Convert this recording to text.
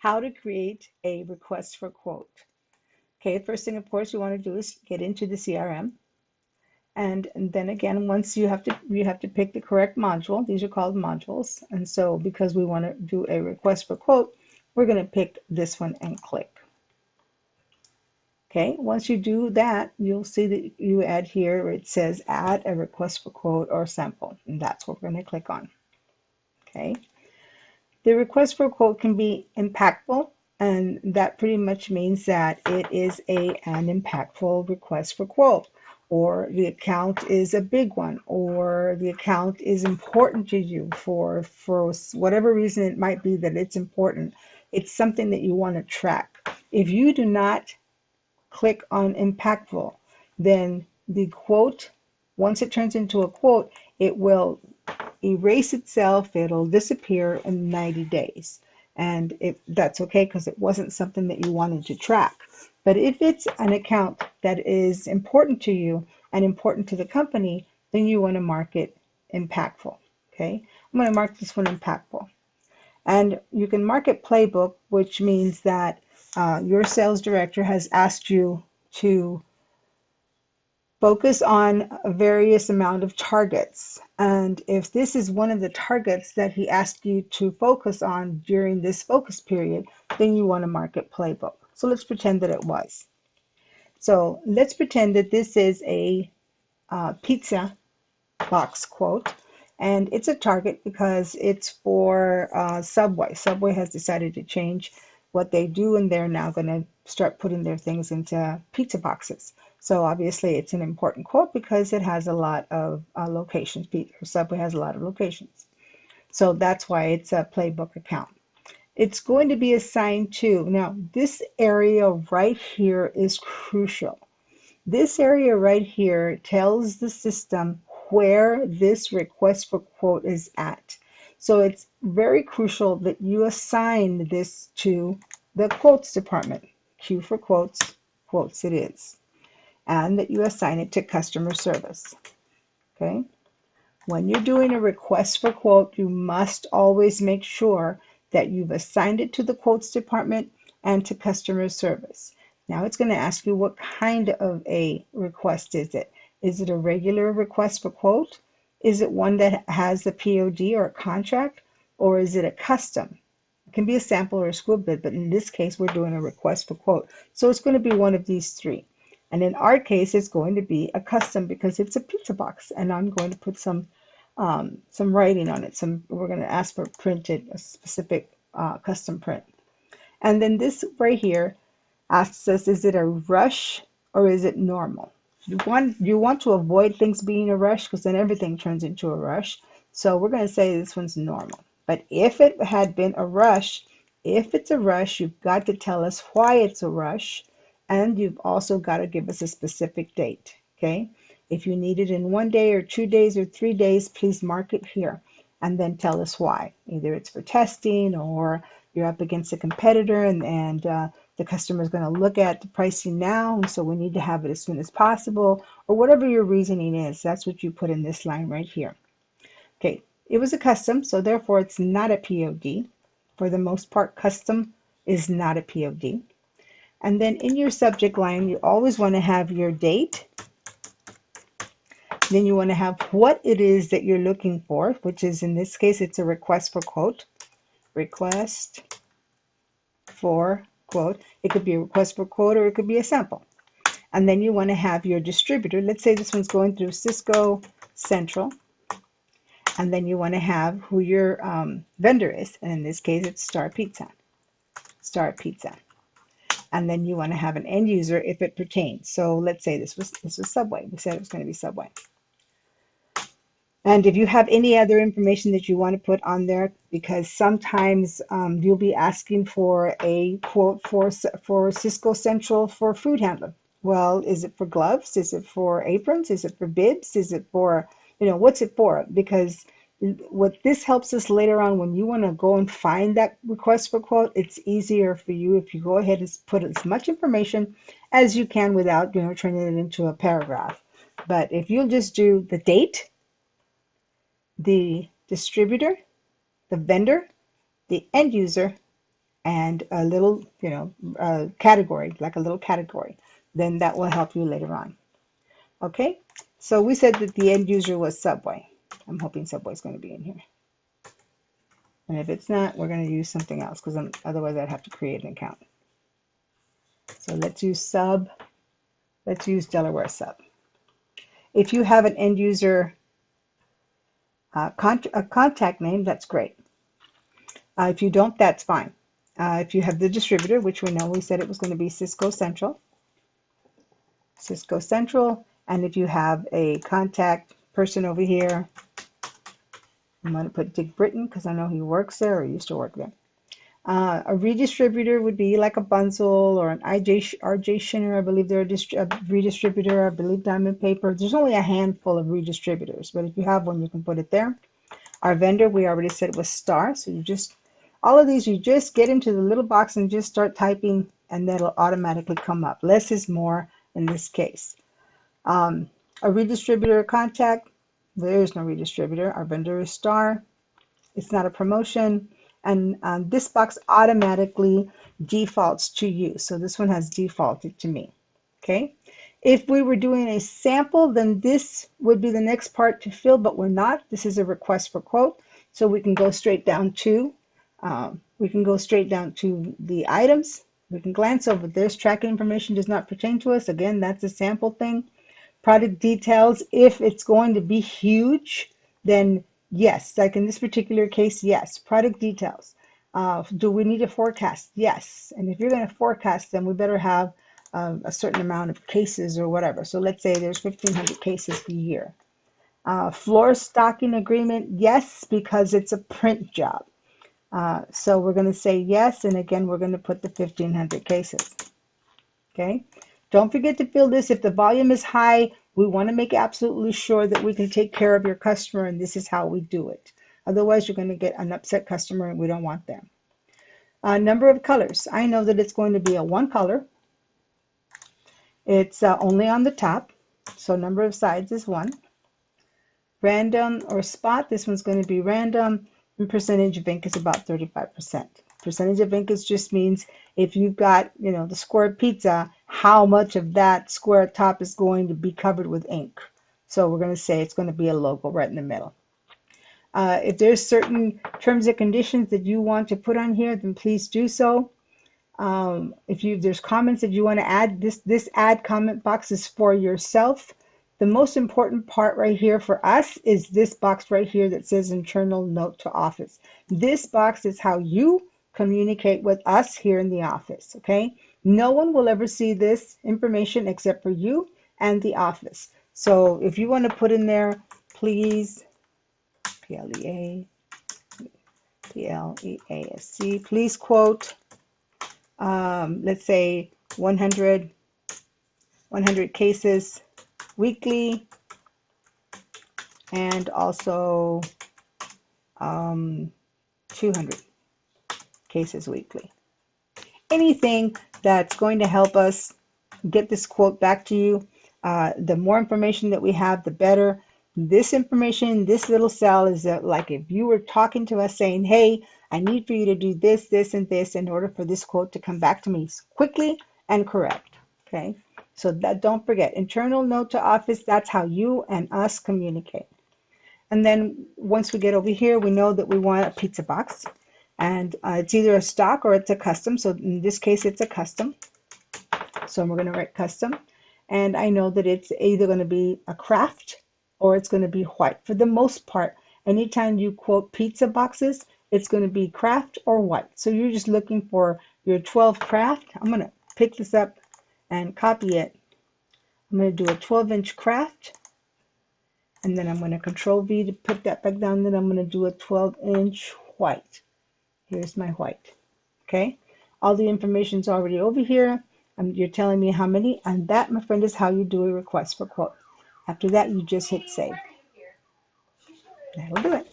how to create a request for quote. Okay, first thing, of course, you want to do is get into the CRM. And then again, once you have to pick the correct module. These are called modules. And so because we want to do a request for quote, we're going to pick this one and click. Okay, once you do that, you'll see that you add here where it says add a request for quote or sample. And that's what we're going to click on. Okay. The request for a quote can be impactful, and that pretty much means that it is an impactful request for quote, or the account is a big one, or the account is important to you for whatever reason it might be that it's important. It's something that you want to track. If you do not click on impactful, then the quote, once it turns into a quote, it will erase itself, it'll disappear in 90 days. And that's okay because it wasn't something that you wanted to track. But if it's an account that is important to you and important to the company, then you want to mark it impactful. Okay, I'm going to mark this one impactful. And you can mark it playbook, which means that your sales director has asked you to focus on a various amount of targets. And if this is one of the targets that he asked you to focus on during this focus period, then you want to mark it playbook. So let's pretend that it was. So let's pretend that this is a pizza box quote. And it's a target because it's for Subway. Subway has decided to change what they do, and they're now going to start putting their things into pizza boxes. So obviously it's an important quote because it has a lot of locations. Subway has a lot of locations. So that's why it's a playbook account. It's going to be assigned to, now this area right here is crucial. This area right here tells the system where this request for quote is at. So it's very crucial that you assign this to the quotes department. Q for quotes, quotes it is. And that you assign it to customer service. Okay? When you're doing a request for quote, you must always make sure that you've assigned it to the quotes department and to customer service. Now it's going to ask you what kind of a request is it. Is it a regular request for quote? Is it one that has a POD or a contract? Or is it a custom? It can be a sample or a school bid, but in this case we're doing a request for quote. So it's going to be one of these three. And in our case, it's going to be a custom because it's a pizza box, and I'm going to put some writing on it. We're going to ask for printed, a specific custom print. And then this right here asks us, is it a rush or is it normal? You want to avoid things being a rush because then everything turns into a rush. So we're going to say this one's normal. But if it had been a rush, if it's a rush, you've got to tell us why it's a rush. And you've also got to give us a specific date, okay? If you need it in 1 day or 2 days or 3 days, please mark it here and then tell us why. Either it's for testing or you're up against a competitor and the customer is going to look at the pricing now, and so we need to have it as soon as possible, or whatever your reasoning is. That's what you put in this line right here. Okay, it was a custom, so therefore it's not a POD. For the most part, custom is not a POD. And then in your subject line, you always want to have your date. Then you want to have what it is that you're looking for, which is in this case, it's a request for quote. Request for quote. It could be a request for quote or it could be a sample. And then you want to have your distributor. Let's say this one's going through Cisco Central. And then you want to have who your vendor is. And in this case, it's Star Pizza. Star Pizza. And then you want to have an end user if it pertains. So let's say this was Subway. We said it was going to be Subway. And if you have any other information that you want to put on there, because sometimes you'll be asking for a quote for Cisco Central for food handler. Well, is it for gloves? Is it for aprons? Is it for bibs? Is it for, what's it for? Because what this helps us later on when you want to go and find that request for quote, it's easier for you if you go ahead and put as much information as you can without, turning it into a paragraph. But if you'll just do the date, the distributor, the vendor, the end user, and a little, category, like a little category. Then that will help you later on. Okay, so we said that the end user was Subway. I'm hoping Subway's going to be in here. And if it's not, we're going to use something else because otherwise I'd have to create an account. So let's use sub. Let's use Delaware sub. If you have an end user a contact name, that's great. If you don't, that's fine. If you have the distributor, which we know we said it was going to be Cisco Central, and if you have a contact person over here, I'm going to put Dick Britton because I know he works there or used to work there. A redistributor would be like a Bunzel or an RJ Schinner. I believe they're a redistributor. I believe Diamond Paper. There's only a handful of redistributors, but if you have one, you can put it there. Our vendor, we already said was Star. So all of these, you just get into the little box and just start typing, and that'll automatically come up. Less is more in this case. A redistributor contact, there is no redistributor. Our vendor is Star. It's not a promotion. And this box automatically defaults to you. So this one has defaulted to me. Okay. If we were doing a sample, then this would be the next part to fill, but we're not. This is a request for quote. So we can go straight down to the items. We can glance over this. Tracking information does not pertain to us. Again, that's a sample thing. Product details, if it's going to be huge, then yes, like in this particular case, yes. Product details. Do we need a forecast? Yes. And if you're going to forecast, then we better have a certain amount of cases or whatever. So let's say there's 1,500 cases a year. Floor stocking agreement, yes, because it's a print job. So we're going to say yes, and again, we're going to put the 1,500 cases. Okay. Don't forget to fill this. If the volume is high, we want to make absolutely sure that we can take care of your customer, and this is how we do it. Otherwise, you're going to get an upset customer, and we don't want them. Number of colors. I know that it's going to be a one color. It's only on the top, so number of sides is 1. Random or spot. This one's going to be random, and percentage of ink is about 35%. Percentage of ink just means if you've got, the square pizza, how much of that square top is going to be covered with ink. So we're going to say it's going to be a logo right in the middle. If there's certain terms and conditions that you want to put on here, then please do so. If there's comments that you want to add, this add comment box is for yourself. The most important part right here for us is this box right here that says internal note to office. This box is how you communicate with us here in the office, okay? No one will ever see this information except for you and the office. So if you want to put in there, please, P-L-E-A-S-C, please quote, let's say 100 cases weekly, and also 200 cases weekly. Anything that's going to help us get this quote back to you. The more information that we have, the better. This information, this little cell is like if you were talking to us saying, hey, I need for you to do this, this, and this in order for this quote to come back to me quickly and correct. Okay, so that, don't forget, internal note to office, that's how you and us communicate. And then once we get over here, we know that we want a pizza box. And it's either a stock or it's a custom. So in this case, it's a custom. So we're going to write custom. And I know that it's either going to be a craft or it's going to be white. For the most part, anytime you quote pizza boxes, it's going to be craft or white. So you're just looking for your 12 craft. I'm going to pick this up and copy it. I'm going to do a 12-inch craft. And then I'm going to Control V to put that back down. Then I'm going to do a 12-inch white. Here's my white. Okay. All the information's already over here. You're telling me how many. And that, my friend, is how you do a request for quote. After that, you just hit save. That'll do it.